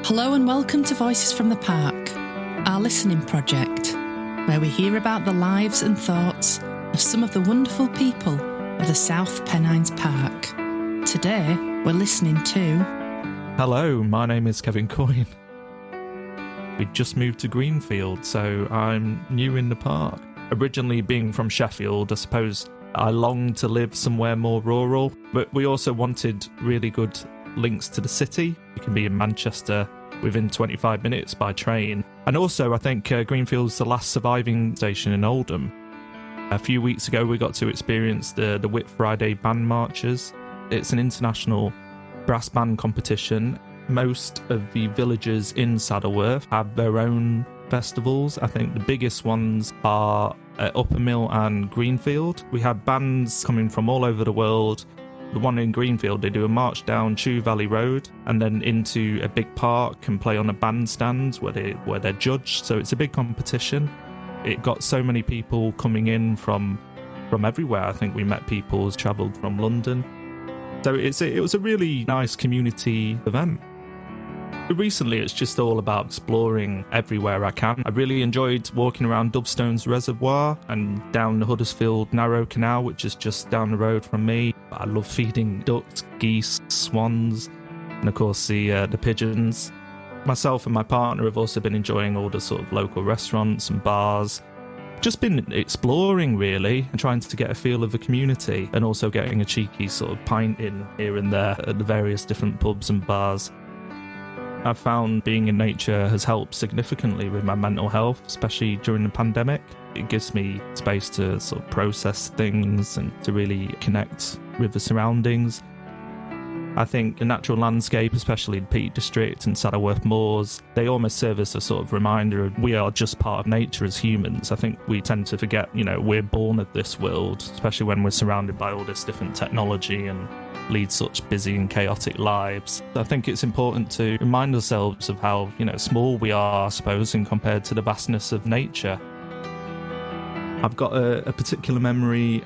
Hello and welcome to Voices from the Park, our listening project, where we hear about the lives and thoughts of some of the wonderful people of the South Pennines Park. Today, we're listening to... Hello, my name is Kevin Coyne. We just moved to Greenfield, so I'm new in the park. Originally being from Sheffield, I suppose I longed to live somewhere more rural, but we also wanted really good links to the city. You can be in Manchester within 25 minutes by train. And also, I think Greenfield's the last surviving station in Oldham. A few weeks ago, we got to experience the Whit Friday band marches. It's an international brass band competition. Most of the villages in Saddleworth have their own festivals. I think the biggest ones are at Upper Mill and Greenfield. We have bands coming from all over the world. The one in Greenfield, they do a march down Chew Valley Road and then into a big park and play on a bandstand where they're judged. So it's a big competition. It got so many people coming in from everywhere. I think we met people who's travelled from London. So it was a really nice community event. Recently, it's just all about exploring everywhere I can. I really enjoyed walking around Dovestones Reservoir and down the Huddersfield Narrow Canal, which is just down the road from me. I love feeding ducks, geese, swans, and of course the pigeons. Myself and my partner have also been enjoying all the sort of local restaurants and bars. Just been exploring, really, and trying to get a feel of the community, and also getting a cheeky sort of pint in here and there at the various different pubs and bars. I've found being in nature has helped significantly with my mental health, especially during the pandemic. It gives me space to sort of process things and to really connect with the surroundings. I think the natural landscape, especially the Peak District and Saddleworth Moors, they almost serve as a sort of reminder of we are just part of nature as humans. I think we tend to forget, we're born of this world, especially when we're surrounded by all this different technology and lead such busy and chaotic lives. I think it's important to remind ourselves of how, small we are, I suppose, in compared to the vastness of nature. I've got a particular memory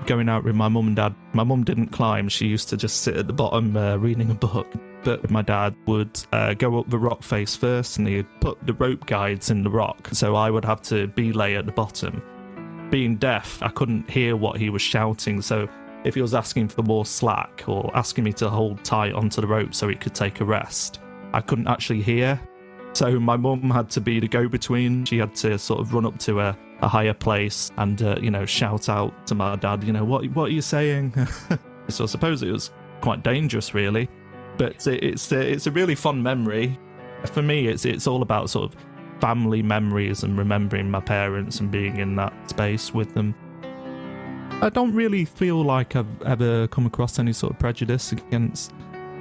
going out with my mum and dad. My mum didn't climb, she used to just sit at the bottom reading a book. But my dad would go up the rock face first and he'd put the rope guides in the rock, so I would have to belay at the bottom. Being deaf, I couldn't hear what he was shouting, so if he was asking for more slack or asking me to hold tight onto the rope so he could take a rest, I couldn't actually hear. So my mum had to be the go-between. She had to sort of run up to a higher place and, shout out to my dad, what are you saying? So I suppose it was quite dangerous, really. But it's a really fun memory. For me, it's all about sort of family memories and remembering my parents and being in that space with them. I don't really feel like I've ever come across any sort of prejudice against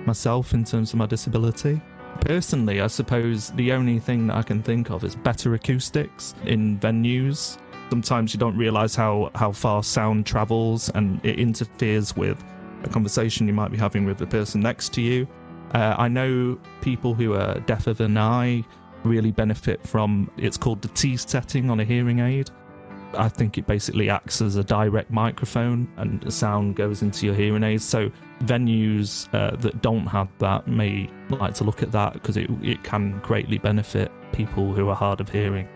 myself in terms of my disability. Personally, I suppose the only thing that I can think of is better acoustics in venues. Sometimes you don't realise how far sound travels and it interferes with a conversation you might be having with the person next to you. I know people who are deafer than I really benefit from, it's called the T setting on a hearing aid. I think it basically acts as a direct microphone and the sound goes into your hearing aids. So venues that don't have that may like to look at that because it can greatly benefit people who are hard of hearing.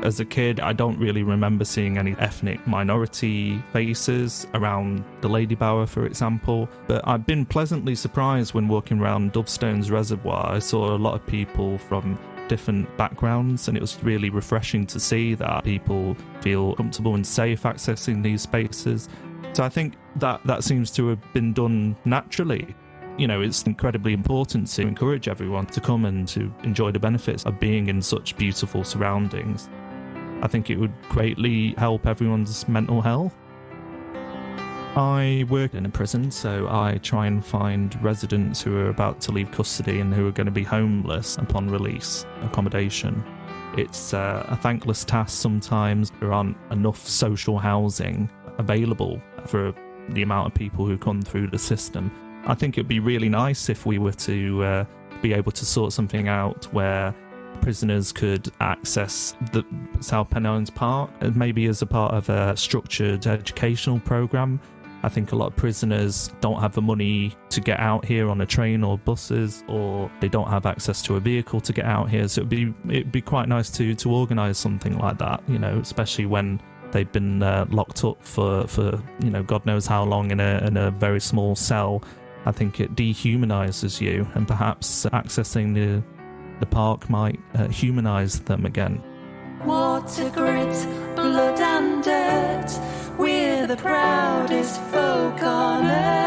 As a kid, I don't really remember seeing any ethnic minority faces around the Lady Bower, for example, but I've been pleasantly surprised when walking around Dovestones Reservoir. I saw a lot of people from different backgrounds, and it was really refreshing to see that people feel comfortable and safe accessing these spaces. So I think that seems to have been done naturally. It's incredibly important to encourage everyone to come and to enjoy the benefits of being in such beautiful surroundings. I think it would greatly help everyone's mental health. I work in a prison, so I try and find residents who are about to leave custody and who are going to be homeless upon release accommodation. It's a thankless task sometimes. There aren't enough social housing available for the amount of people who come through the system. I think it'd be really nice if we were to be able to sort something out where prisoners could access the South Pennines Park, maybe as a part of a structured educational programme. I think a lot of prisoners don't have the money to get out here on a train or buses, or they don't have access to a vehicle to get out here. So it'd be quite nice to organise something like that, you know, especially when they've been locked up for God knows how long in a very small cell. I think it dehumanises you, and perhaps accessing the park might humanise them again. Water, grit, blood and dirt, we're the proudest folk on earth.